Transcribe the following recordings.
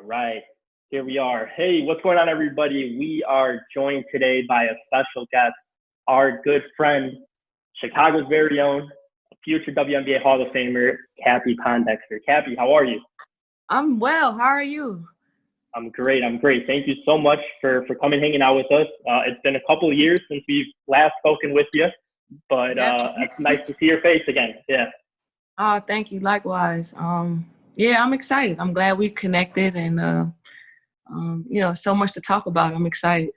right. Here we are. Hey, what's going on, everybody? We are joined today by a special guest, our good friend, Chicago's very own, future WNBA Hall of Famer, Cappie Pondexter. Cappie, how are you? I'm well. How are you? I'm great. Thank you so much for coming hanging out with us. It's been a couple of years since we've last spoken with you, but it's nice to see your face again. Yeah. Oh, thank you. Likewise. Yeah, I'm excited. I'm glad we connected and, so much to talk about. I'm excited.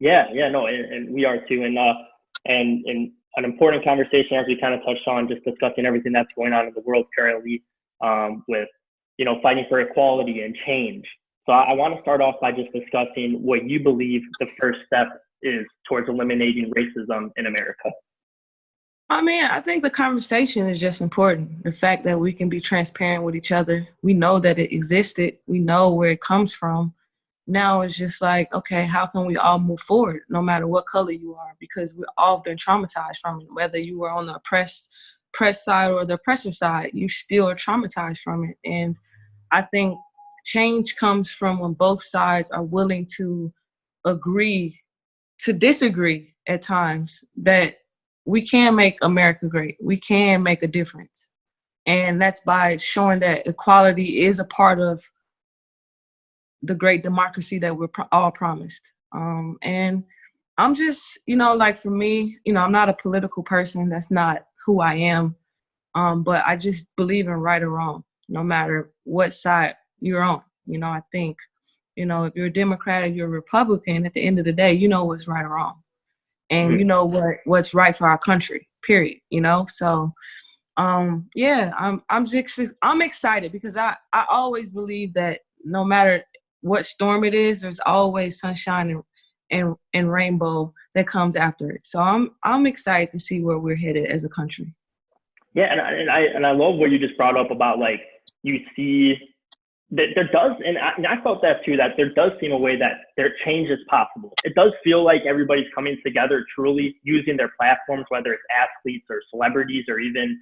Yeah, no, and we are too. And an important conversation, as we kind of touched on, just discussing everything that's going on in the world currently, with, fighting for equality and change. So I want to start off by just discussing what you believe the first step is towards eliminating racism in America. I mean, I think the conversation is just important. The fact that we can be transparent with each other. We know that it existed. We know where it comes from. Now it's just like, okay, how can we all move forward no matter what color you are? Because we've all been traumatized from it. Whether you were on the oppressed side or the oppressor side, you still are traumatized from it. And I think change comes from when both sides are willing to agree to disagree at times, that we can make America great. We can make a difference. And that's by showing that equality is a part of the great democracy that we're all promised. And I'm just, for me, I'm not a political person. That's not who I am. But I just believe in right or wrong, no matter what side you're on. I think, if you're a Democrat or you're a Republican, at the end of the day, you know what's right or wrong. And you know what's right for our country, period, So, I'm excited because I always believe that no matter what storm it is, there's always sunshine and rainbow that comes after it. So I'm excited to see where we're headed as a country. Yeah, and I love what you just brought up about, like, you see that there does, and I felt that too, that there does seem a way that their change is possible. It does feel like everybody's coming together, truly using their platforms, whether it's athletes or celebrities or even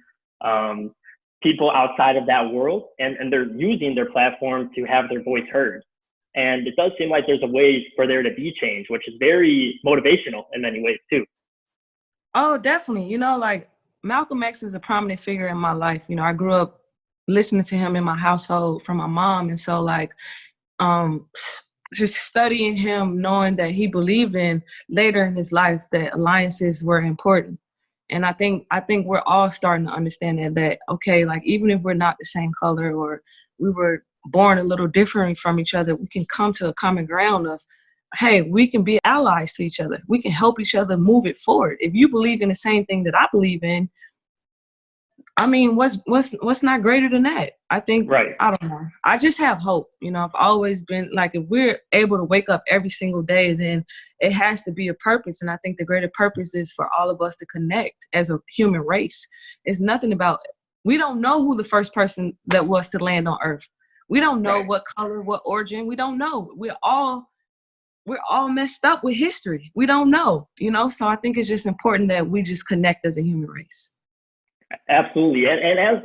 people outside of that world, and they're using their platform to have their voice heard. And it does seem like there's a way for there to be change, which is very motivational in many ways too. Oh, definitely. Like Malcolm X is a prominent figure in my life. I grew up listening to him in my household from my mom. And so just studying him, knowing that he believed in later in his life that alliances were important. And I think we're all starting to understand that, okay, like even if we're not the same color or we were born a little different from each other, we can come to a common ground of, hey, we can be allies to each other. We can help each other move it forward. If you believe in the same thing that I believe in, I mean, what's not greater than that? I think, right. I don't know. I just have hope. I've always been like, if we're able to wake up every single day, then it has to be a purpose. And I think the greater purpose is for all of us to connect as a human race. It's nothing about, we don't know who the first person that was to land on Earth. We don't know what color, what origin. We don't know. We're all messed up with history. We don't know, So I think it's just important that we just connect as a human race. Absolutely. And as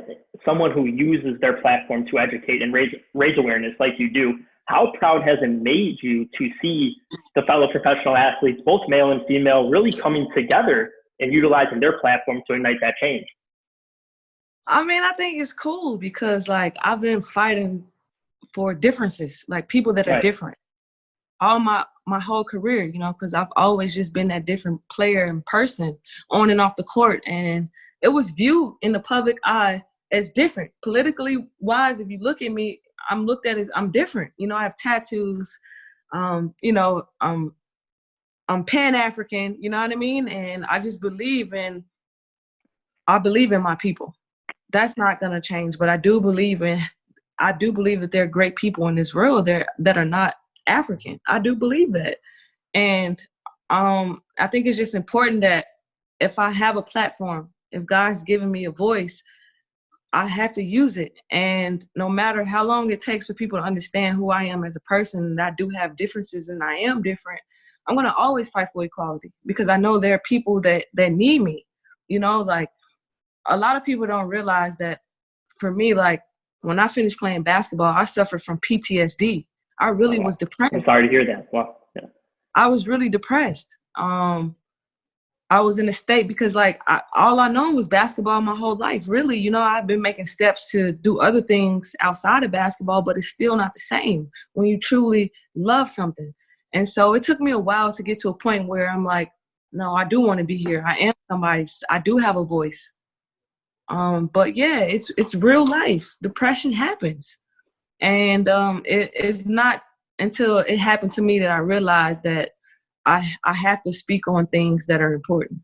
someone who uses their platform to educate and raise awareness like you do, how proud has it made you to see the fellow professional athletes, both male and female, really coming together and utilizing their platform to ignite that change? I mean, I think it's cool because, like, I've been fighting for differences, like people that are different all my whole career, because I've always just been that different player and person on and off the court. And it was viewed in the public eye as different. Politically wise, if you look at me, I'm looked at as I'm different. I have tattoos, I'm Pan-African, you know what I mean? And I just believe in my people. That's not going to change, but I do believe that there are great people in this world there that are not African. I do believe that. And I think it's just important that if I have a platform, if God's given me a voice, I have to use it. And no matter how long it takes for people to understand who I am as a person, and I do have differences and I am different, I'm going to always fight for equality because I know there are people that need me. Like a lot of people don't realize that for me, like when I finished playing basketball, I suffered from PTSD. I really was depressed. I'm sorry to hear that. Wow. Yeah. I was really depressed. I was in a state because all I know was basketball my whole life. Really, you know, I've been making steps to do other things outside of basketball, but it's still not the same when you truly love something. And so it took me a while to get to a point where I'm like, no, I do want to be here. I am somebody. I do have a voice. But yeah, it's real life. Depression happens. And it's not until it happened to me that I realized that I have to speak on things that are important.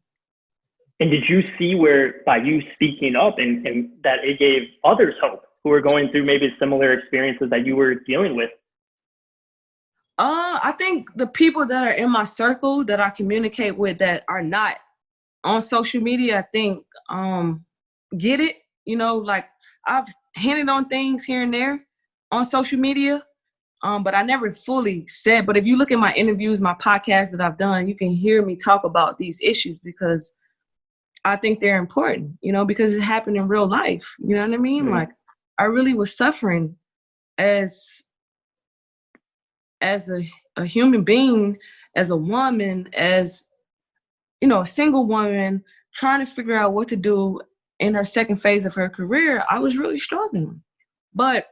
And did you see where by you speaking up and that it gave others hope who were going through maybe similar experiences that you were dealing with? I think the people that are in my circle that I communicate with that are not on social media, I think get it. You know, like I've hinted on things here and there on social media. But I never fully said, but if you look at my interviews, my podcasts that I've done, you can hear me talk about these issues because I think they're important, you know, because it happened in real life. You know what I mean? Mm-hmm. Like I really was suffering as a human being, as a woman, as, you know, a single woman trying to figure out what to do in her second phase of her career. I was really struggling, but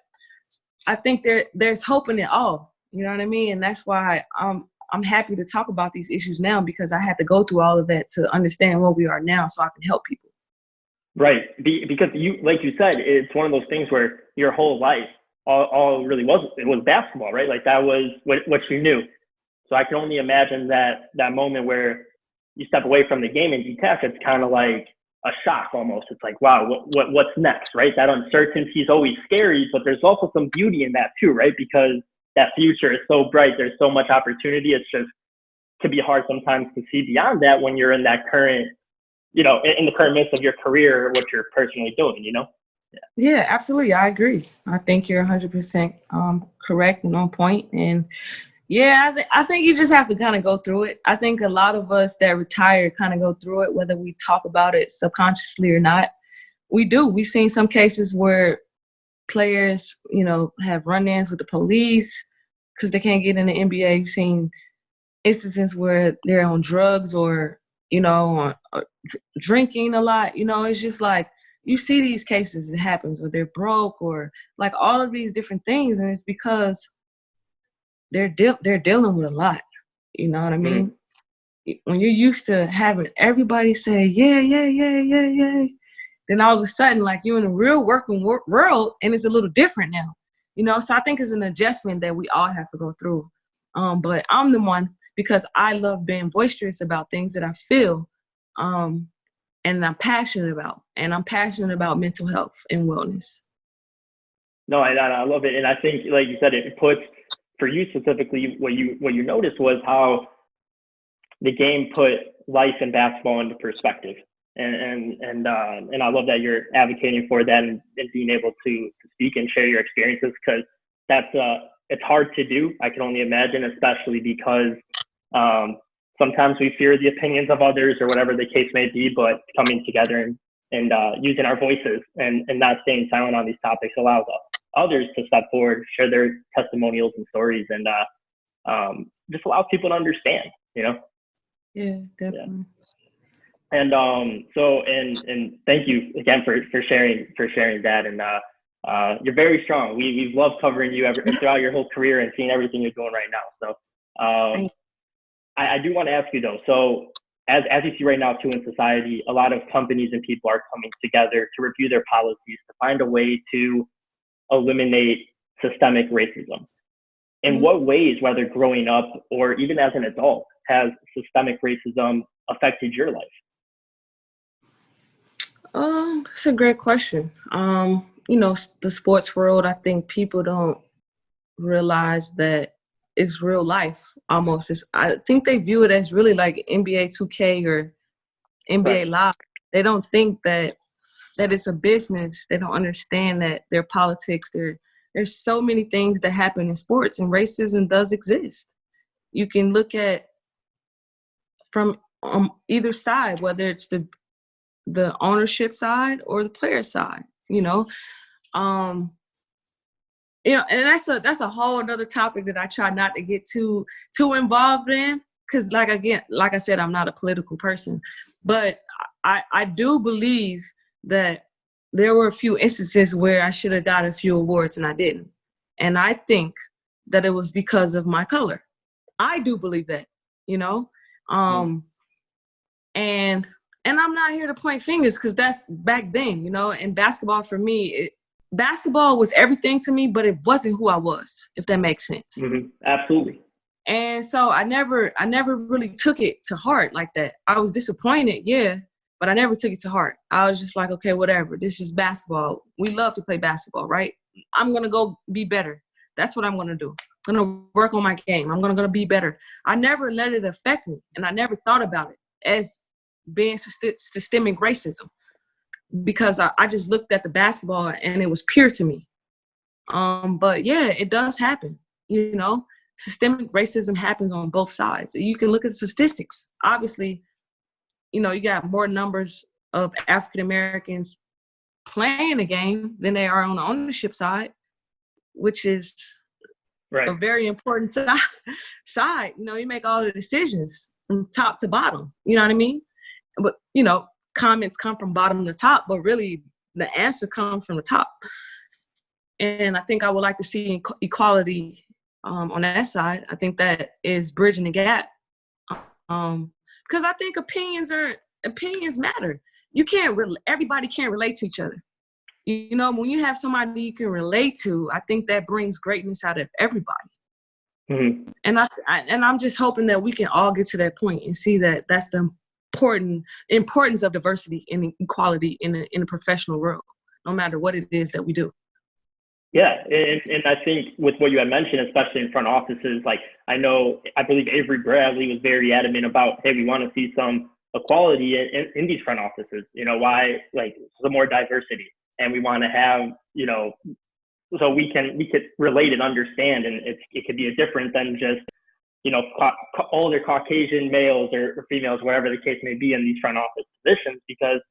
I think there's hope in it all. You know what I mean? And that's why I'm happy to talk about these issues now because I had to go through all of that to understand where we are now so I can help people. Right. Because you, like you said, it's one of those things where your whole life, all really was basketball, right? Like that was what you knew. So I can only imagine that moment where you step away from the game and detach, it's kind of like a shock almost. It's like, wow, what's next, right? That uncertainty is always scary, but there's also some beauty in that too, right? Because that future is so bright. There's so much opportunity. It's just can be hard sometimes to see beyond that when you're in that current, you know, in the current midst of your career or what you're personally doing, you know? Yeah, absolutely. I agree. I think you're 100% correct and on point. And yeah, I think you just have to kind of go through it. I think a lot of us that retire kind of go through it, whether we talk about it subconsciously or not. We do. We've seen some cases where players, you know, have run-ins with the police because they can't get in the NBA. You've seen instances where they're on drugs or, you know, drinking a lot. You know, it's just like you see these cases. It happens, or they're broke, or like all of these different things, and it's because they're dealing with a lot. You know what I mean? When you're used to having everybody say, yeah, yeah, yeah, yeah, yeah, then all of a sudden, like you're in a real working world and it's a little different now, you know? So I think it's an adjustment that we all have to go through. But I'm the one, because I love being boisterous about things that I feel and I'm passionate about. And I'm passionate about mental health and wellness. No, I love it. And I think, like you said, it puts, for you specifically, what you noticed was how the game put life and basketball into perspective. And I love that you're advocating for that and being able to speak and share your experiences, because that's it's hard to do. I can only imagine, especially because sometimes we fear the opinions of others or whatever the case may be, but coming together and using our voices and not staying silent on these topics allows others to step forward, share their testimonials and stories, and just allows people to understand, you know? Yeah, definitely. Yeah. And so thank you again for sharing that. And you're very strong. We've loved covering you throughout your whole career and seeing everything you're doing right now. So I do want to ask you though. So as you see right now too in society, a lot of companies and people are coming together to review their policies to find a way to eliminate systemic racism. In what ways, whether growing up or even as an adult, has systemic racism affected your life? That's a great question. You know, the sports world, I think people don't realize that it's real life almost. I think they view it as really like NBA 2K or NBA Live. They don't think that it's a business. They don't understand that their politics, there's so many things that happen in sports, and racism does exist. You can look at from either side, whether it's the ownership side or the player side, you know. and that's a whole other topic that I try not to get too involved in, because like I said, I'm not a political person, but I do believe that there were a few instances where I should have got a few awards and I didn't, and I think that it was because of my color. I do believe that, and I'm not here to point fingers, because that's back then, and basketball for me, basketball was everything to me, but it wasn't who I was, if that makes sense. Mm-hmm. Absolutely. And so I never really took it to heart like that. I was disappointed, yeah, but I never took it to heart. I was just like, okay, whatever. This is basketball. We love to play basketball, right? I'm going to go be better. That's what I'm going to do. I'm going to work on my game. I'm going to be better. I never let it affect me, and I never thought about it as being systemic racism, because I just looked at the basketball and it was pure to me. But yeah, it does happen, Systemic racism happens on both sides. You can look at the statistics. Obviously, you got more numbers of African Americans playing the game than they are on the ownership side, which is a very important side. You make all the decisions from top to bottom. You know what I mean? But, comments come from bottom to top, but really the answer comes from the top. And I think I would like to see equality on that side. I think that is bridging the gap. Because I think opinions matter. Everybody can't relate to each other. When you have somebody you can relate to, I think that brings greatness out of everybody. Mm-hmm. And I'm just hoping that we can all get to that point and see that that's the importance of diversity and equality in the professional world, no matter what it is that we do. Yeah, and I think with what you had mentioned, especially in front offices, like I believe Avery Bradley was very adamant about, hey, we want to see some equality in these front offices. Why, like, some more diversity, and we want to have, so we could relate and understand, and it could be a different than just, older Caucasian males or females, whatever the case may be, in these front office positions, because,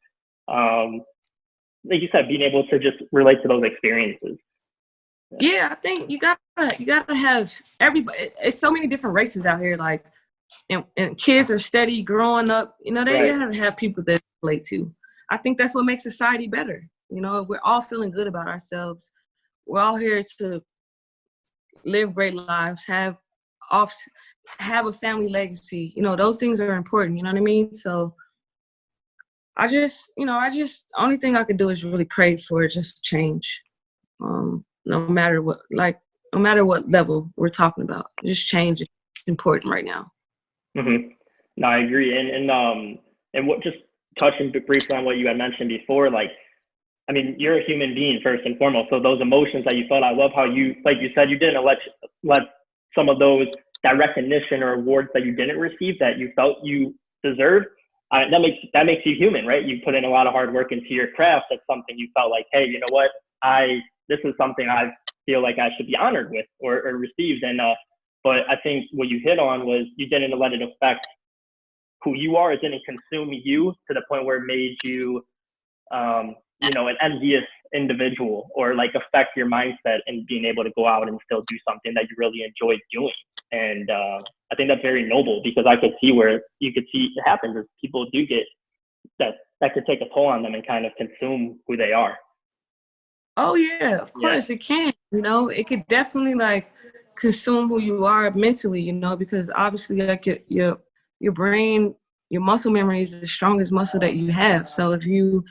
like you said, being able to just relate to those experiences. Yeah, I think you gotta have everybody. It's so many different races out here, like, and kids are steady growing up. They gotta have people that relate to. I think that's what makes society better. We're all feeling good about ourselves. We're all here to live great lives, have a family legacy. Those things are important. You know what I mean? So I just only thing I could do is really pray for it just to change. No matter what level we're talking about, just change is important right now. Mm-hmm. No, I agree. And what, just touching briefly on what you had mentioned before, like, I mean, you're a human being first and foremost. So those emotions that you felt, I love how you, like you said, you didn't let some of that recognition or awards that you didn't receive that you felt you deserved. That makes you human, right? You put in a lot of hard work into your craft. That's something you felt like, hey, you know what? This is something I feel like I should be honored with or received. And but I think what you hit on was you didn't let it affect who you are. It didn't consume you to the point where it made you, an envious individual, or like affect your mindset and being able to go out and still do something that you really enjoy doing. And I think that's very noble, because I could see where you could see it happens as people do get that could take a toll on them and kind of consume who they are. Oh yeah, of course it can. It could definitely like consume who you are mentally. Because obviously, like your brain, your muscle memory is the strongest muscle that you have. So if you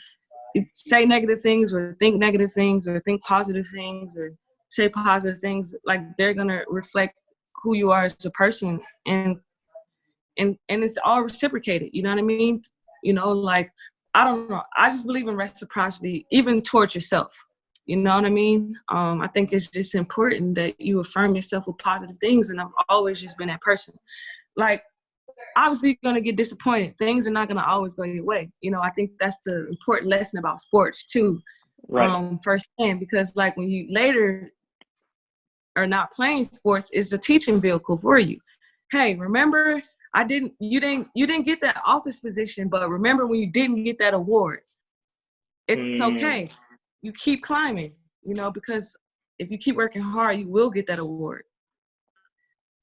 say negative things or think negative things or think positive things or say positive things, like, they're gonna reflect who you are as a person, and it's all reciprocated. You know what I mean? Like, I don't know. I just believe in reciprocity, even towards yourself. You know what I mean? I think it's just important that you affirm yourself with positive things. And I've always just been that person. Like, obviously you're going to get disappointed. Things are not going to always go your way. I think that's the important lesson about sports too. Right. Firsthand, because like when you later are not playing sports, it's a teaching vehicle for you. Hey, remember, you didn't get that office position, but remember when you didn't get that award. It's okay. You keep climbing, because if you keep working hard, you will get that award.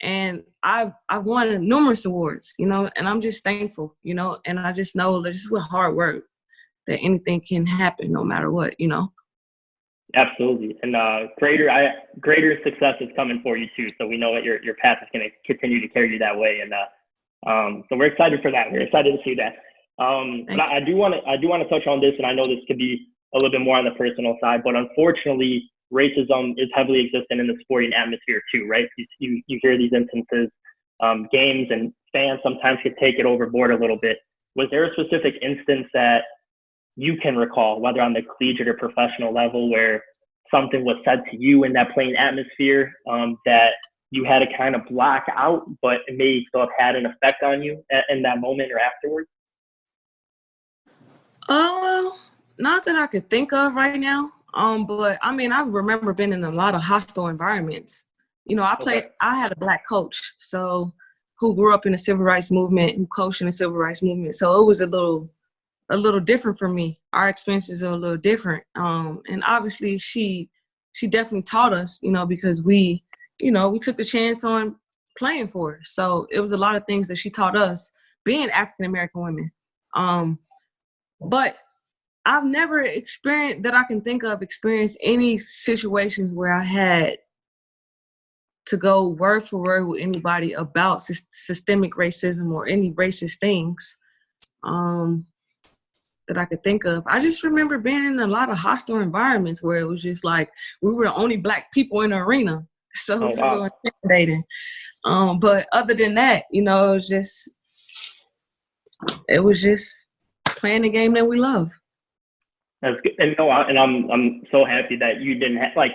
And I've won numerous awards, you know, and I'm just thankful, you know, and I just know that just with hard work that anything can happen no matter what, you know. Absolutely. And greater success is coming for you too. So we know that your path is going to continue to carry you that way. And so we're excited for that. We're excited to see that. But I do want to touch on this, and I know this could be a little bit more on the personal side, but unfortunately, racism is heavily existent in the sporting atmosphere too, right? You hear these instances, games and fans sometimes could take it overboard a little bit. Was there a specific instance that you can recall, whether on the collegiate or professional level, where something was said to you in that playing atmosphere that you had to kind of block out, but it may still have had an effect on you in that moment or afterwards? Not that I could think of right now. But I mean, I remember being in a lot of hostile environments. You know, I had a Black coach, so who grew up in the civil rights movement, who coached in the civil rights movement. So it was a little different for me. Our experiences are a little different. And obviously she definitely taught us, you know, because we took the chance on playing for her. So it was a lot of things that she taught us being African-American women. But I've never experienced any situations where I had to go word for word with anybody about systemic racism or any racist things that I could think of. I just remember being in a lot of hostile environments where it was just like we were the only Black people in the arena. So it was a little intimidating. But other than that, you know, it was just playing the game that we love. That's good. And I'm so happy that you didn't have like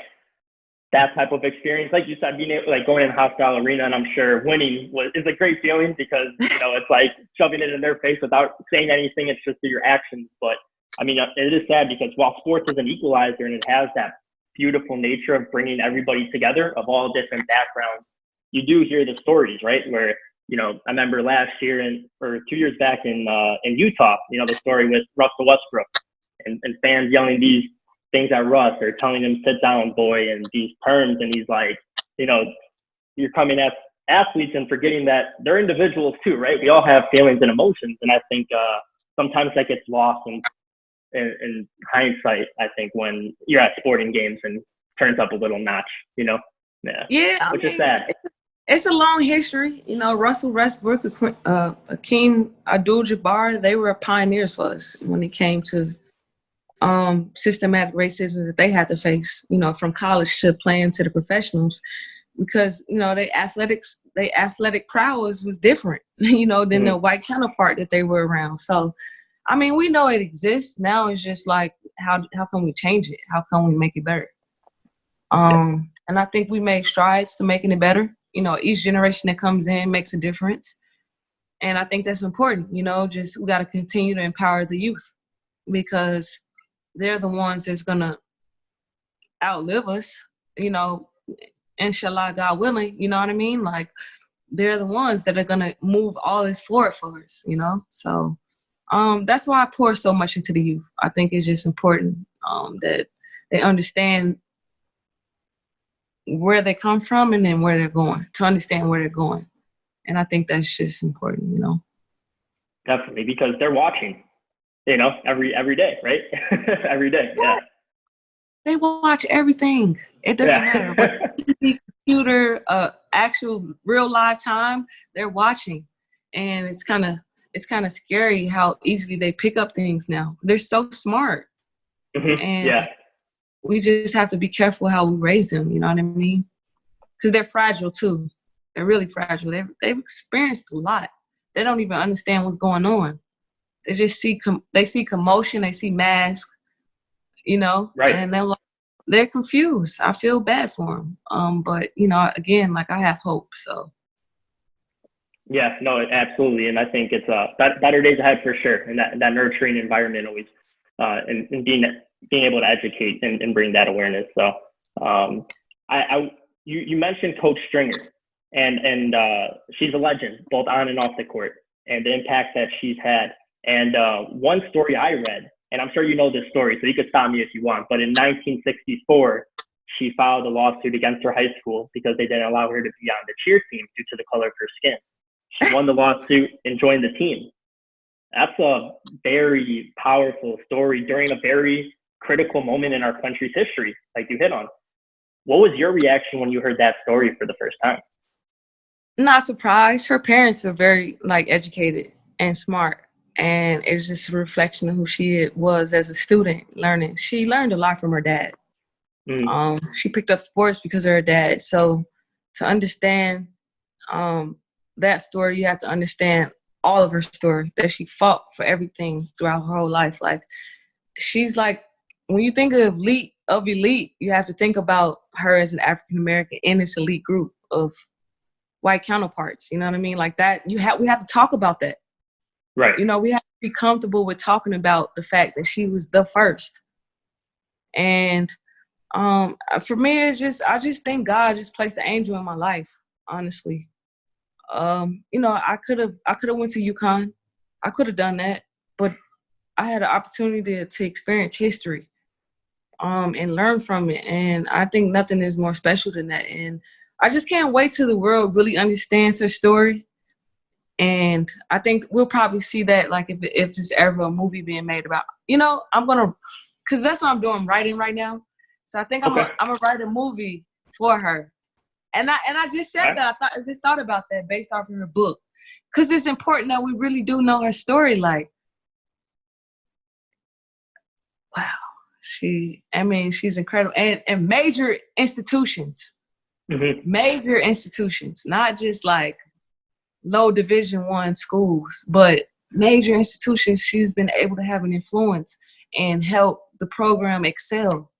that type of experience. Like you said, being able, like going in a hostile arena, and I'm sure winning is a great feeling because, you know, it's like shoving it in their face without saying anything. It's just through your actions. But I mean, it is sad because while sports is an equalizer and it has that beautiful nature of bringing everybody together of all different backgrounds, you do hear the stories, right? Where, you know, I remember last year or 2 years back in Utah, you know, the story with Russell Westbrook. And fans yelling these things at Russ or telling him, sit down, boy, and these terms. And he's like, you know, you're coming at athletes and forgetting that they're individuals too, right? We all have feelings and emotions. And I think sometimes that gets lost in hindsight, I think, when you're at sporting games and turns up a little notch, you know? Yeah, which is sad. It's a long history. You know, Russell Westbrook, Akeem Abdul-Jabbar, they were pioneers for us when it came to systematic racism that they had to face, you know, from college to playing to the professionals, because, you know, their athletic prowess was different, you know, than the white counterpart that they were around. So, I mean, we know it exists. Now it's just like, how can we change it? How can we make it better? And I think we made strides to making it better. You know, each generation that comes in makes a difference. And I think that's important, you know, just we got to continue to empower the youth because they're the ones that's going to outlive us, you know, inshallah, God willing, you know what I mean? Like, they're the ones that are going to move all this forward for us, you know? So that's why I pour so much into the youth. I think it's just important that they understand where they come from and then where they're going, to understand where they're going. And I think that's just important, you know? Definitely, because they're watching. You know, every day, right? Every day, yeah. They watch everything. It doesn't matter. What computer, actual real live time, they're watching. And it's kind of scary how easily they pick up things now. They're so smart. And we just have to be careful how we raise them, you know what I mean? Because they're fragile too. They're really fragile. They've experienced a lot. They don't even understand what's going on. They just see commotion, they see masks, you know, right. And they're confused. I feel bad for them. But, you know, again, like I have hope, so. Yeah, no, absolutely. And I think it's better days ahead for sure. And that nurturing environment always, and being able to educate and bring that awareness. So you mentioned Coach Stringer and she's a legend, both on and off the court, and the impact that she's had. And one story I read, and I'm sure you know this story, so you could stop me if you want, but in 1964, she filed a lawsuit against her high school because they didn't allow her to be on the cheer team due to the color of her skin. She won the lawsuit and joined the team. That's a very powerful story during a very critical moment in our country's history, like you hit on. What was your reaction when you heard that story for the first time? Not surprised. Her parents are very educated and smart, and it's just a reflection of who she was as a student learning. She learned a lot from her dad. She picked up sports because of her dad. So to understand that story, you have to understand all of her story, that she fought for everything throughout her whole life. Like, she's like, when you think of elite, you have to think about her as an African American in this elite group of white counterparts. You know what I mean? Like that, we have to talk about that. Right. You know, we have to be comfortable with talking about the fact that she was the first. And for me, I just think God just placed the angel in my life, honestly. You know, I could have went to UConn. I could have done that, but I had an opportunity to experience history, and learn from it. And I think nothing is more special than that. And I just can't wait till the world really understands her story. And I think we'll probably see that, like, if there's ever a movie being made about, you know, because that's what I'm doing, writing right now. So I think I'm gonna write a movie for her. And I just said that. I just thought about that based off of her book. Because it's important that we really do know her story. Like, wow, she's incredible. And major institutions, major institutions, not just like low Division I schools, but major institutions. She's been able to have an influence and help the program excel.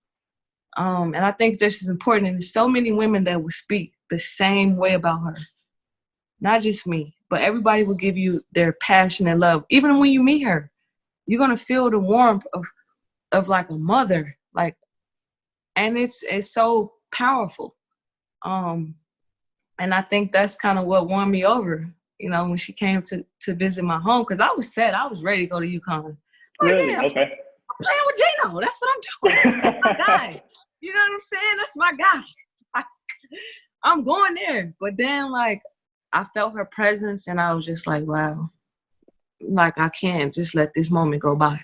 And I think this is important. And there's so many women that will speak the same way about her. Not just me, but everybody will give you their passion and love. Even when you meet her, you're going to feel the warmth of like a mother. Like, and it's so powerful. And I think that's kind of what won me over, you know, when she came to visit my home. Because I was set. I was ready to go to UConn. Like, really? yeah, Okay. I'm playing with Gino. That's what I'm doing. That's my guy. You know what I'm saying? That's my guy. I'm going there. But then, like, I felt her presence, and I was just like, wow. Like, I can't just let this moment go by.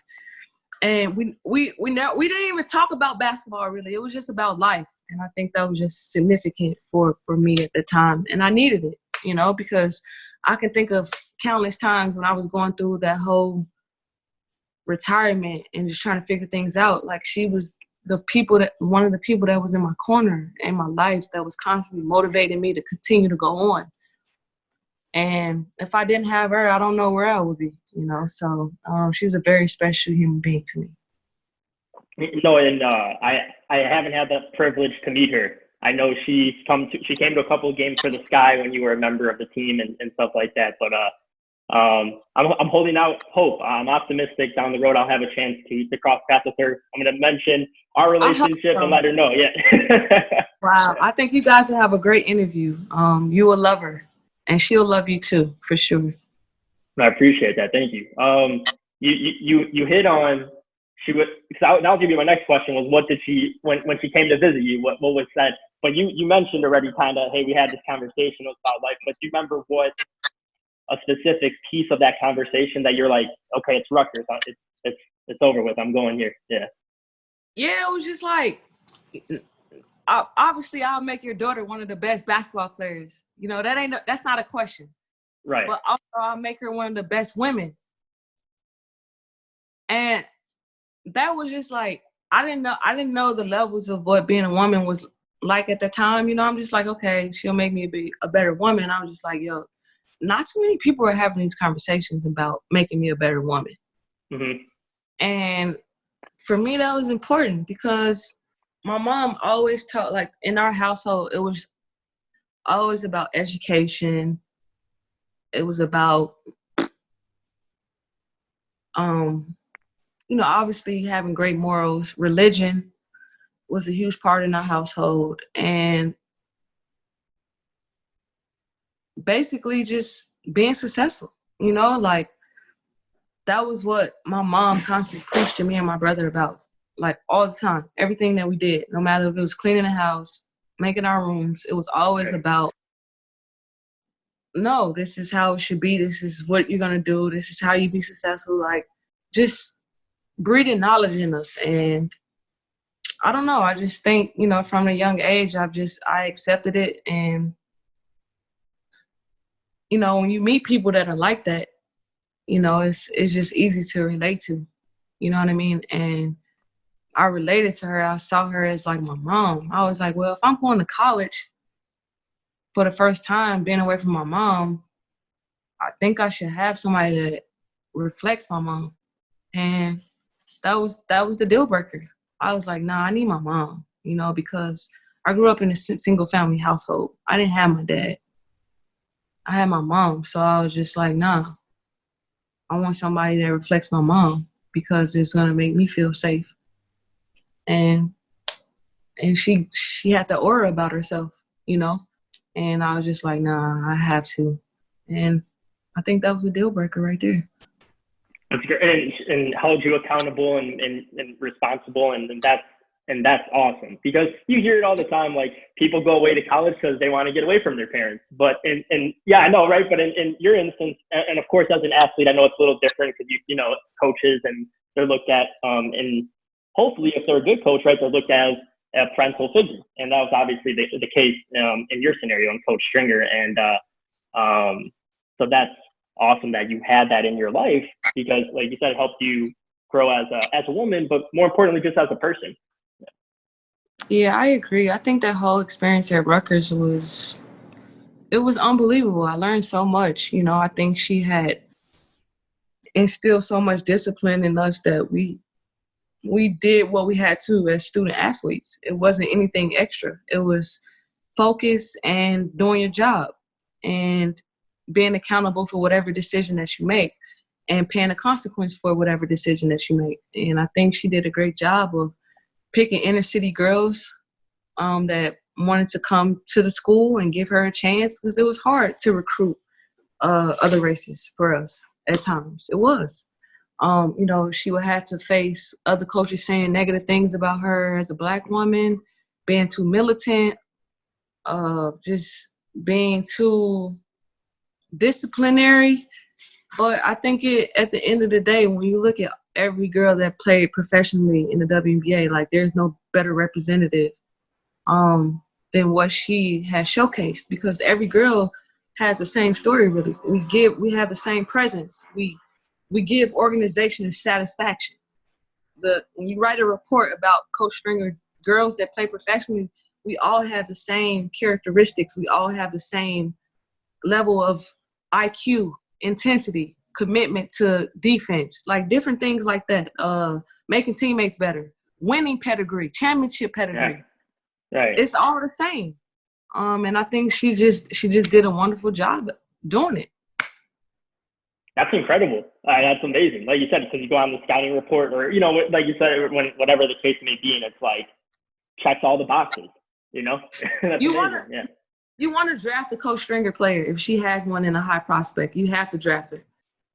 And we didn't even talk about basketball, really. It was just about life. And I think that was just significant for me at the time. And I needed it, you know, because I can think of countless times when I was going through that whole retirement and just trying to figure things out. Like, she was one of the people that was in my corner in my life that was constantly motivating me to continue to go on. And if I didn't have her, I don't know where I would be, you know. So she's a very special human being to me. No, and I haven't had the privilege to meet her. I know she came to a couple of games for the Sky when you were a member of the team and stuff like that. But I'm holding out hope. I'm optimistic down the road I'll have a chance to cross paths with her. I'm going to mention our relationship and let her know. Yeah. Wow. I think you guys will have a great interview. You will love her, and she'll love you too, for sure. I appreciate that. Thank you. You hit on, I'll give you my next question was, what did she, when she came to visit you, what was said? But you mentioned already kind of, hey, we had this conversation about life, but do you remember what a specific piece of that conversation that you're like, okay, it's Rutgers, it's over with, I'm going here? Yeah. Yeah, it was just like, obviously I'll make your daughter one of the best basketball players. You know, that's not a question. Right. But also I'll make her one of the best women. And that was just like, I didn't know the levels of what being a woman was like at the time. You know, I'm just like, okay, she'll make me be a better woman. I was just like, yo, not too many people are having these conversations about making me a better woman. Mm-hmm. And for me, that was important because my mom always taught, like, in our household, it was always about education. It was about, you know, obviously having great morals. Religion was a huge part in our household. And basically just being successful, you know, like, that was what my mom constantly pushed to me and my brother about. like all the time. Everything that we did, no matter if it was cleaning the house, making our rooms, it was always about, no, this is how it should be. This is what you're going to do. This is how you be successful. Like, just breeding knowledge in us. And I don't know. I just think, you know, from a young age, I accepted it. And, you know, when you meet people that are like that, you know, it's just easy to relate to. You know what I mean? And I related to her. I saw her as like my mom. I was like, well, if I'm going to college for the first time, being away from my mom, I think I should have somebody that reflects my mom. And that was the deal breaker. I was like, nah, I need my mom, you know, because I grew up in a single family household. I didn't have my dad. I had my mom. So I was just like, nah, I want somebody that reflects my mom because it's going to make me feel safe. And she had the aura about herself, you know, and I was just like, nah, I have to. And I think that was a deal breaker right there. That's great, and held you accountable and responsible, and that's awesome, because you hear it all the time, like people go away to college because they want to get away from their parents. But and yeah, I know, right? But in your instance, and of course as an athlete, I know it's a little different because you know coaches and they're looked at and hopefully if they're a good coach, right, they're looked at as a parental figure, and that was obviously the case in your scenario in Coach Stringer, and so that's awesome that you had that in your life, because like you said, it helped you grow as a woman, but more importantly, just as a person. Yeah, I agree. I think that whole experience at Rutgers was unbelievable. I learned so much. You know, I think she had instilled so much discipline in us that we did what we had to as student athletes. It wasn't anything extra. It was focus and doing your job and being accountable for whatever decision that you make and paying a consequence for whatever decision that you make. And I think she did a great job of picking inner city girls that wanted to come to the school and give her a chance, because it was hard to recruit other races for us at times. It was. You know, she would have to face other coaches saying negative things about her as a Black woman, being too militant, just being too disciplinary. But I think at the end of the day, when you look at every girl that played professionally in the WNBA, like there's no better representative than what she has showcased, because every girl has the same story. Really, we have the same presence. We give organizations satisfaction. When you write a report about Coach Stringer, girls that play professionally, we all have the same characteristics. We all have the same level of IQ, intensity, commitment to defense, like different things like that. Making teammates better, winning pedigree, championship pedigree. Yeah. Right. It's all the same. And I think she just did a wonderful job doing it. That's incredible. That's amazing. Like you said, because you go on the scouting report, or you know, like you said, when whatever the case may be, and it's like checks all the boxes. You know, that's you amazing. You want to draft a Coach Stringer player if she has one in a high prospect. You have to draft her,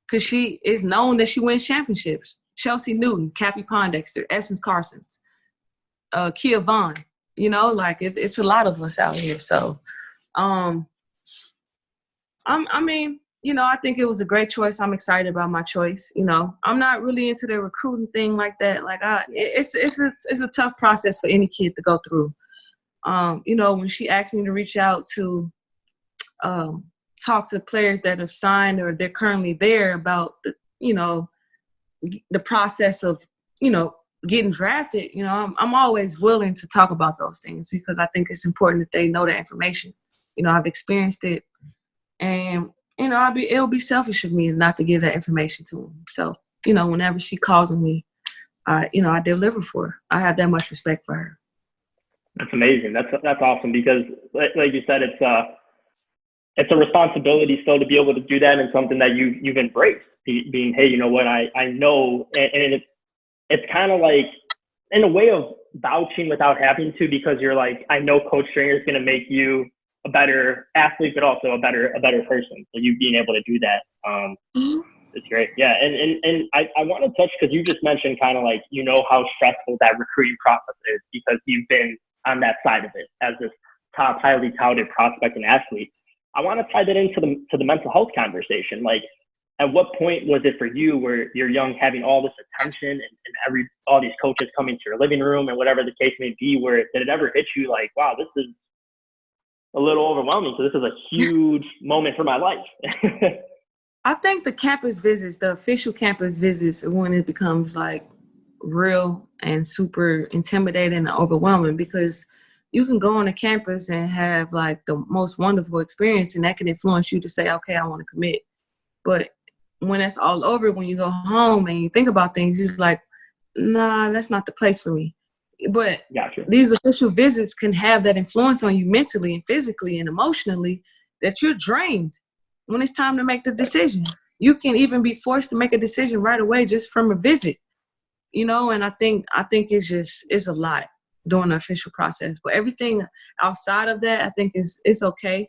because she is known that she wins championships. Chelsea Newton, Cappie Pondexter, Essence Carsons, Kia Vaughn. You know, like it's a lot of us out here. So, I mean, you know, I think it was a great choice. I'm excited about my choice. You know, I'm not really into the recruiting thing like that. Like, it's a tough process for any kid to go through. You know, when she asked me to reach out to talk to players that have signed or they're currently there about the process of, you know, getting drafted, you know, I'm always willing to talk about those things, because I think it's important that they know that information. You know, I've experienced it, and you know, it'll be selfish of me not to give that information to them. So, you know, whenever she calls on me, I deliver for her. I have that much respect for her. That's amazing. That's awesome, because like you said, it's a responsibility still to be able to do that, and something that you've embraced, being, hey, you know what, I know, and it's kind of like in a way of vouching without having to, because you're like, I know Coach Stringer is going to make you a better athlete, but also a better person. So you being able to do that, It's great. Yeah. And I want to touch, because you just mentioned kind of like, how stressful that recruiting process is because you've been on that side of it as this top highly touted prospect and athlete. I want to tie that into the mental health conversation. Like, at what point was it for you where you're young, having all this attention and all these coaches coming to your living room and whatever the case may be, where did it ever hit you like, wow, this is a little overwhelming. So this is a huge moment for my life. I think the campus visits, the official campus visits, are when it becomes like real and super intimidating and overwhelming, because you can go on a campus and have like the most wonderful experience, and that can influence you to say, okay, I want to commit. But when that's all over, when you go home and you think about things, you're like, nah, that's not the place for me. But Gotcha. These official visits can have that influence on you mentally and physically and emotionally that you're drained when it's time to make the decision. You can even be forced to make a decision right away just from a visit, and I think it's a lot during the official process. But everything outside of that, I think it's okay.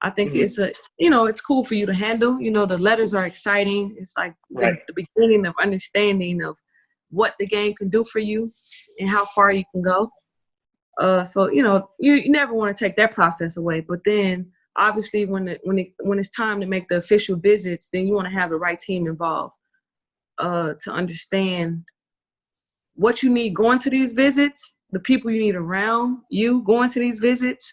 I think it's cool for you to handle. The letters are exciting. It's like the beginning of understanding of what the game can do for you and how far you can go. So you never want to take that process away. But then obviously when it's time to make the official visits, then you want to have the right team involved to understand what you need going to these visits, the people you need around you going to these visits,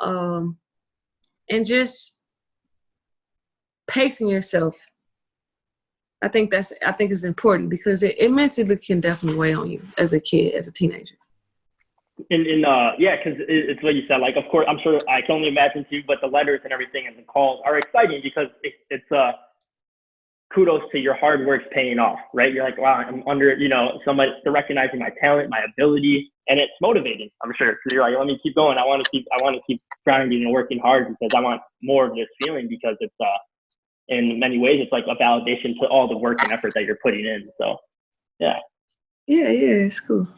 and just pacing yourself. I think it's important because it mentally can definitely weigh on you as a kid, as a teenager. Yeah, because it's what you said. Like, of course, I'm sure I can only imagine too, but the letters and everything and the calls are exciting because it's kudos to your hard work's paying off, right? You're like, wow, I'm under, somebody, they're recognizing my talent, my ability, and it's motivating, I'm sure. So you're like, let me keep going. I want to keep grinding and working hard because I want more of this feeling, because it's in many ways it's like a validation to all the work and effort that you're putting in. So yeah, it's cool.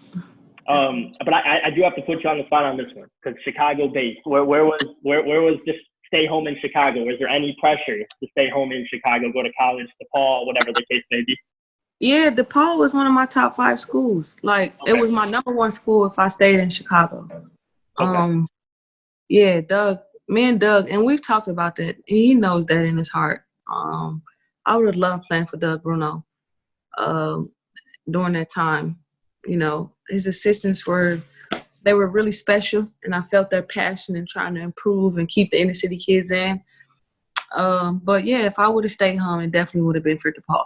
But I do have to put you on the spot on this one, because Chicago based, where was just stay home in Chicago? Was there any pressure to stay home in Chicago, go to college, DePaul, whatever the case may be? Yeah, DePaul was one of my top 5 schools. Like, It was my number 1 school if I stayed in Chicago. Yeah, me and Doug, and we've talked about that. He knows that in his heart. I would have loved playing for Doug Bruno during that time. His assistants were really special, and I felt their passion in trying to improve and keep the inner city kids in. But yeah, if I would have stayed home, it definitely would have been for DePaul.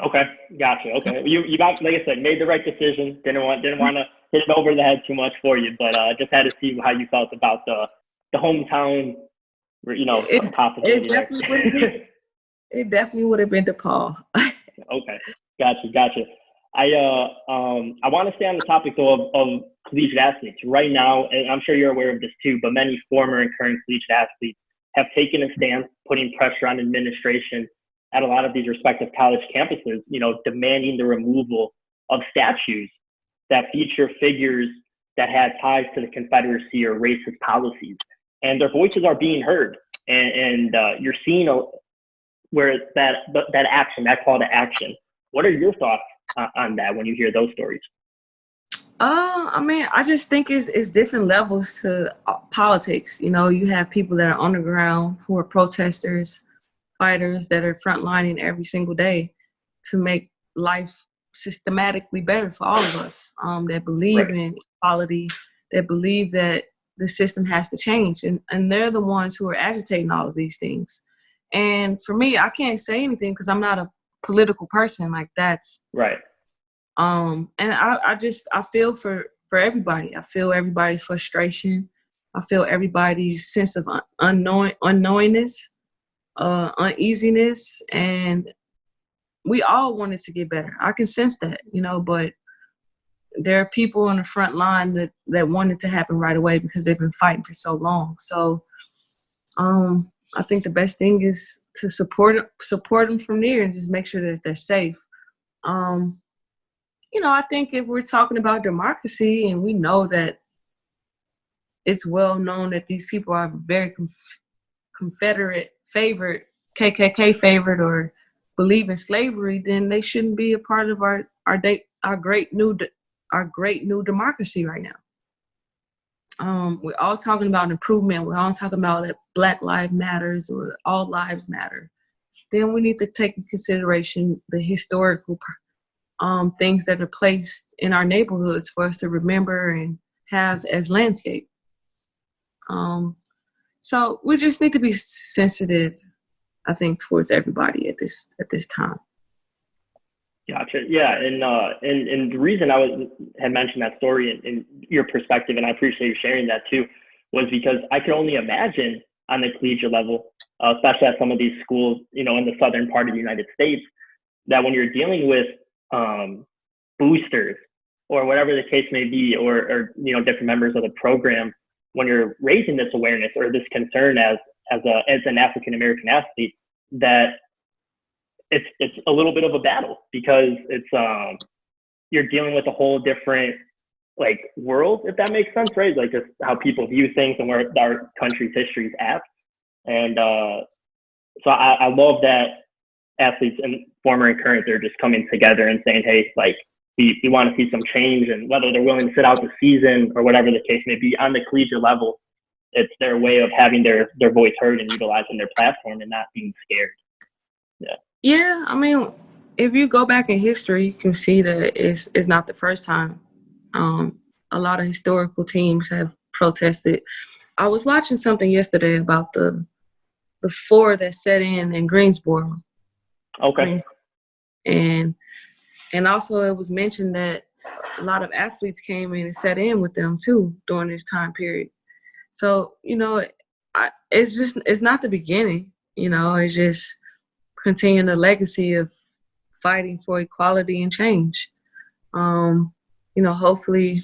Okay, gotcha. Okay, you got, like I said, made the right decision. Didn't want to hit it over the head too much for you, but just had to see how you felt about the hometown, possibility. It definitely would have been DePaul. Okay, gotcha. I want to stay on the topic though of collegiate athletes right now, and I'm sure you're aware of this too, but many former and current collegiate athletes have taken a stance, putting pressure on administration at a lot of these respective college campuses, demanding the removal of statues that feature figures that had ties to the Confederacy or racist policies, and their voices are being heard, and you're seeing where that action, that call to action. What are your thoughts on that when you hear those stories? I just think it's different levels to politics. You have people that are underground who are protesters, fighters that are frontlining every single day to make life systematically better for all of us, that believe in equality, that believe that the system has to change. And they're the ones who are agitating all of these things. And for me, I can't say anything because I'm not a political person like that. Right. And I feel for everybody. I feel everybody's frustration. I feel everybody's sense of unknowingness, uneasiness, and we all want it to get better. I can sense that, but there are people on the front line that want it to happen right away because they've been fighting for so long. So I think the best thing is to support them from there and just make sure that they're safe. I think if we're talking about democracy and we know that it's well known that these people are very Confederate favored, KKK favored, or believe in slavery, then they shouldn't be a part of our great new democracy right now. We're all talking about improvement. We're all talking about that Black Lives Matters or all lives matter. Then we need to take in consideration the historical things that are placed in our neighborhoods for us to remember and have as landscape. So we just need to be sensitive, I think, towards everybody at this time. Gotcha. Yeah, and the reason had mentioned that story and your perspective, and I appreciate you sharing that too, was because I could only imagine on the collegiate level, especially at some of these schools, in the southern part of the United States, that when you're dealing with boosters or whatever the case may be, or different members of the program, when you're raising this awareness or this concern as an African American athlete, that it's a little bit of a battle, because it's you're dealing with a whole different world, if that makes sense, right? Like just how people view things and where our country's history is at. And so I love that athletes and former and current, they're just coming together and saying, hey, we want to see some change, and whether they're willing to sit out the season or whatever the case may be on the collegiate level, it's their way of having their voice heard and utilizing their platform and not being scared. Yeah. Yeah, I mean, if you go back in history, you can see that it's not the first time. A lot of historical teams have protested. I was watching something yesterday about the four that set in Greensboro. Okay. And also it was mentioned that a lot of athletes came in and sat in with them too during this time period. So, it's not the beginning, it's just continuing the legacy of fighting for equality and change. Hopefully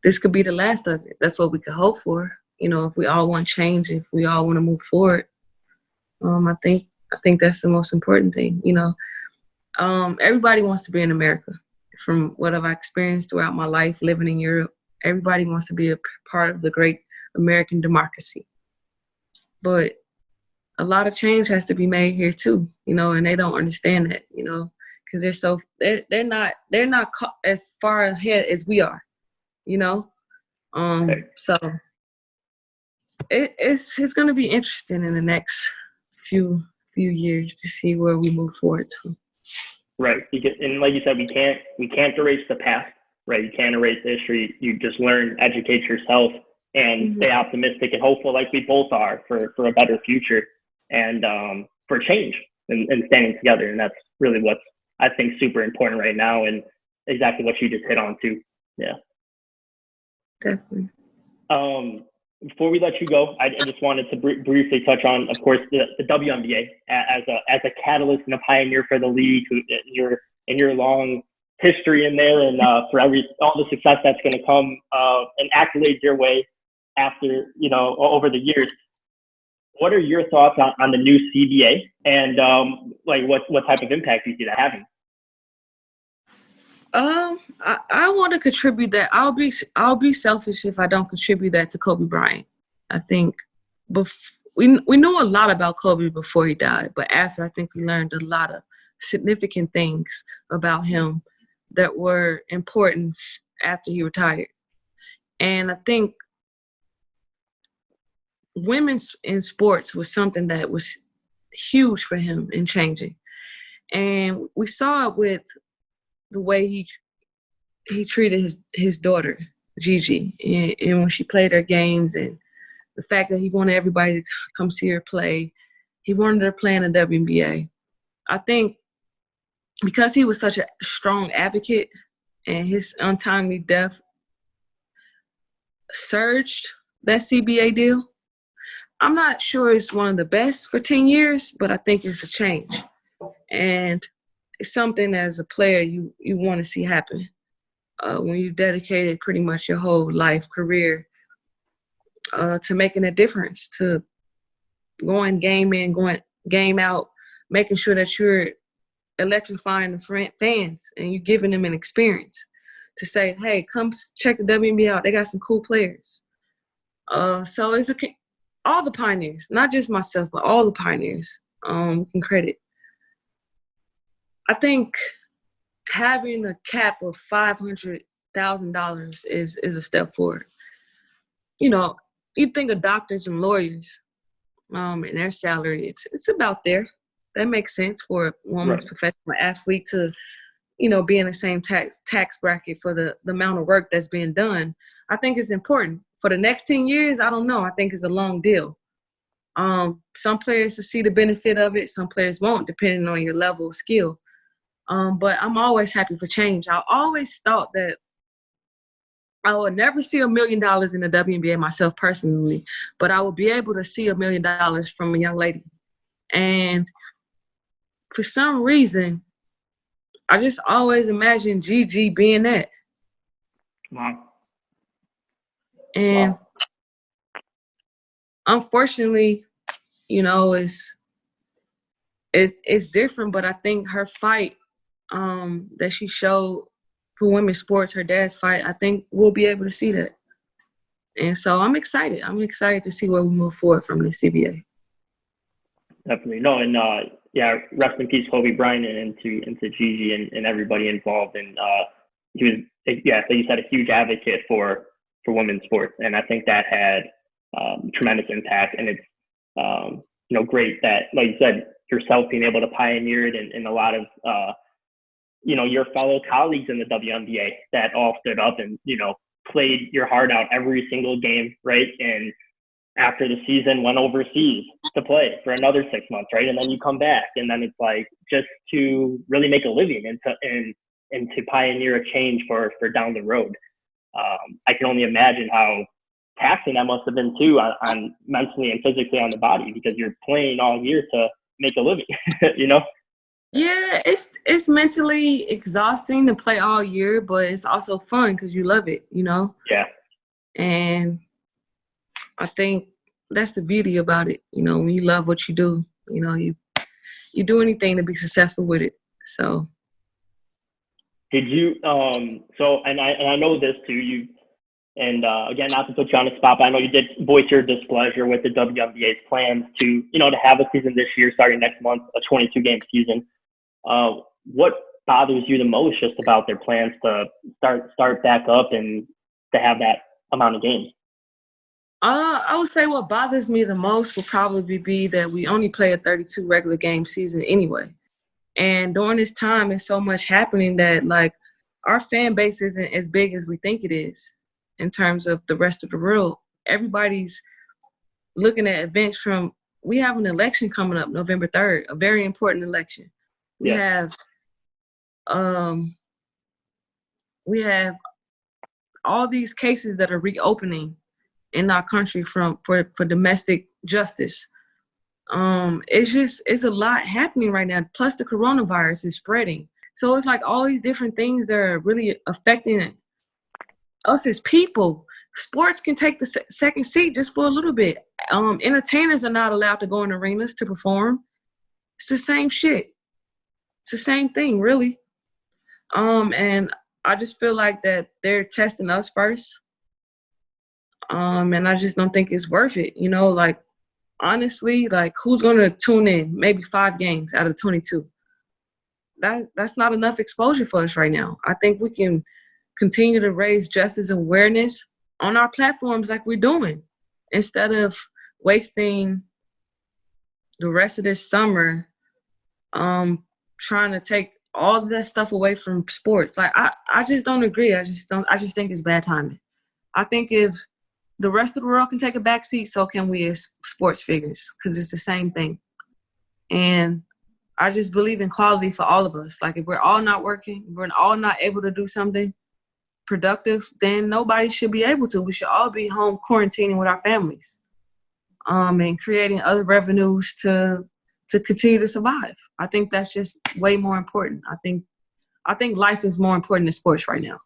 this could be the last of it. That's what we could hope for. If we all want change, if we all want to move forward, I think that's the most important thing. Everybody wants to be in America. From what I've experienced throughout my life living in Europe, everybody wants to be a part of the great American democracy. But a lot of change has to be made here too, and they don't understand that, because they're not as far ahead as we are, So it's going to be interesting in the next few years to see where we move forward to. Right, and like you said, we can't erase the past, right? You can't erase history. You just learn, educate yourself, and stay optimistic and hopeful, like we both are, for a better future and for change and standing together. And that's really what's, I think, super important right now, and exactly what you just hit on too. Yeah. Definitely. Before we let you go, I just wanted to briefly touch on, of course, the WNBA as a catalyst and a pioneer for the league, in your long history in there, and for all the success that's going to come, and accolades your way after, over the years. What are your thoughts on the new CBA, and what type of impact do you see that having? I want to contribute that. I'll be selfish if I don't contribute that to Kobe Bryant. I think we knew a lot about Kobe before he died, but after, I think we learned a lot of significant things about him that were important after he retired. And I think women's in sports was something that was huge for him in changing. And we saw it with the way he treated his daughter, Gigi, and when she played her games, and the fact that he wanted everybody to come see her play. He wanted her to play in the WNBA. I think because he was such a strong advocate and his untimely death surged that CBA deal. I'm not sure it's one of the best for 10 years, but I think it's a change. And it's something as a player you want to see happen. When you dedicated pretty much your whole life career to making a difference, to going game in, going game out, making sure that you're electrifying the fans and you're giving them an experience to say, hey, come check the WNBA out. They got some cool players. So it's all the pioneers, not just myself, but all the pioneers we can credit. I think having a cap of $500,000 is a step forward. You know, you think of doctors and lawyers, and their salary, it's about there. That makes sense for a woman's Right. professional athlete to, be in the same tax bracket for the amount of work that's being done. I think it's important. For the next 10 years, I don't know. I think it's a long deal. Some players will see the benefit of it. Some players won't, depending on your level of skill. But I'm always happy for change. I always thought that I would never see $1 million in the WNBA myself personally, but I would be able to see $1 million from a young lady. And for some reason, I just always imagined Gigi being that. Wow. And unfortunately, it's different, but I think her fight that she showed for women's sports, her dad's fight, I think we'll be able to see that. And so I'm excited. I'm excited to see where we move forward from the CBA. Definitely. No, and rest in peace, Kobe Bryant, and into Gigi and everybody involved. And he was, so you said, a huge advocate for women's sports, and I think that had tremendous impact. And it's great that, like you said, yourself being able to pioneer it, and a lot of your fellow colleagues in the WNBA that all stood up and played your heart out every single game, right? And after the season, went overseas to play for another 6 months, right? And then you come back, and then it's like just to really make a living and to pioneer a change for down the road. I can only imagine how taxing that must have been too on mentally and physically on the body, because you're playing all year to make a living, Yeah, it's mentally exhausting to play all year, but it's also fun because you love it, Yeah. And I think that's the beauty about it. When you love what you do, you do anything to be successful with it. So. Did you, and I know this too, again, not to put you on the spot, but I know you did voice your displeasure with the WNBA's plans to have a season this year, starting next month, a 22-game season. What bothers you the most just about their plans to start back up and to have that amount of games? I would say what bothers me the most would probably be that we only play a 32 regular game season anyway. And during this time, there's so much happening that, like, our fan base isn't as big as we think it is in terms of the rest of the world. Everybody's looking at events we have an election coming up November 3rd, a very important election. We have all these cases that are reopening in our country for domestic justice. It's a lot happening right now. Plus the coronavirus is spreading. So it's like all these different things that are really affecting us as people. Sports can take the second seat just for a little bit. Entertainers are not allowed to go in arenas to perform. It's the same shit. It's the same thing, really. And I just feel like that they're testing us first. And I just don't think it's worth it. Like, honestly, like, who's going to tune in? Maybe 5 games out of 22. That's not enough exposure for us right now. I think we can continue to raise justice awareness on our platforms like we're doing, instead of wasting the rest of this summer trying to take all of that stuff away from sports. Like, I just don't agree. I just think it's bad timing. I think if the rest of the world can take a backseat, so can we as sports figures, because it's the same thing. And I just believe in quality for all of us. Like, if we're all not working, we're all not able to do something productive, then nobody should be able to. We should all be home quarantining with our families, and creating other revenues to continue to survive. I think that's just way more important. I think life is more important than sports right now.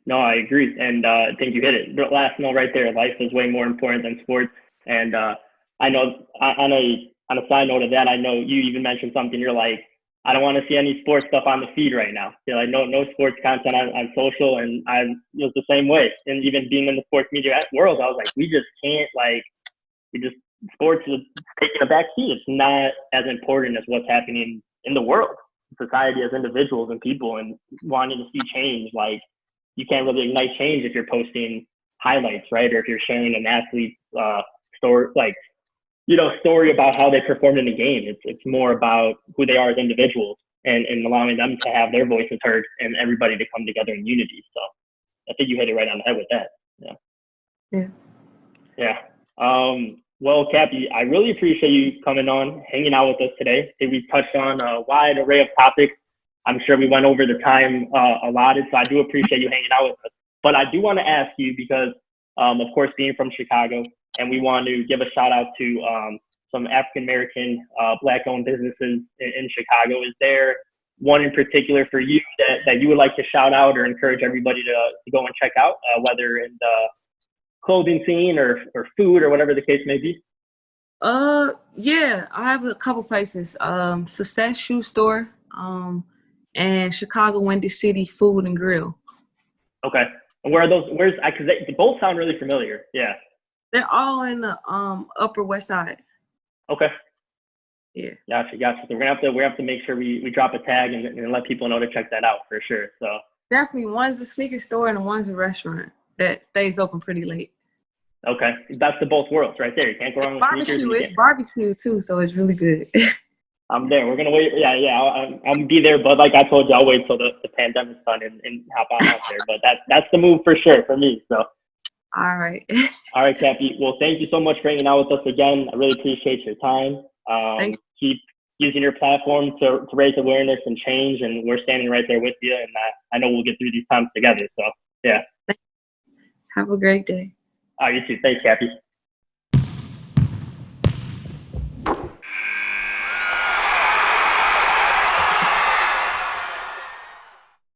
No, I agree. And I think you hit it. The last note right there, life is way more important than sports. And I know on a side note of that, I know you even mentioned something. You're like, I don't want to see any sports stuff on the feed right now. You're like, no sports content on social. And I was the same way. And even being in the sports media world, I was like, we just can't, sports is taking a back seat. It's not as important as what's happening in the world, society as individuals and people, and wanting to see change. Like, you can't really ignite change if you're posting highlights, right? Or if you're sharing an athlete's story, like, story about how they performed in the game. It's more about who they are as individuals, and allowing them to have their voices heard and everybody to come together in unity. So I think you hit it right on the head with that. Yeah. Yeah. Well, Cappie, I really appreciate you coming on, hanging out with us today. I think we touched on a wide array of topics. I'm sure we went over the time allotted, so I do appreciate you hanging out with us. But I do want to ask you, because, of course, being from Chicago, and we want to give a shout out to some African-American Black-owned businesses in Chicago. Is there one in particular for you that you would like to shout out or encourage everybody to go and check out, whether in the clothing scene or food or whatever the case may be? Yeah, I have a couple places. Success Shoe Store, and Chicago Windy City Food and Grill. Okay. And where are those? Because they both sound really familiar. Yeah. They're all in the Upper West Side. Okay. Yeah. Gotcha. So we have to make sure we drop a tag and let people know to check that out for sure. So definitely, one's a sneaker store and one's a restaurant that stays open pretty late. Okay, that's the both worlds right there. You can't go wrong with sneakers. It's barbecue too, so it's really good. I'm there. We're gonna wait. Yeah. I'll be there, but like I told you, I'll wait till the pandemic's done and hop on out there. But that's the move for sure for me. So. All right. All right, Cappie. Well, thank you so much for hanging out with us again. I really appreciate your time. Keep using your platform to raise awareness and change, and we're standing right there with you. And I know we'll get through these times together. So, yeah. Have a great day. You too. Thanks, Cappie.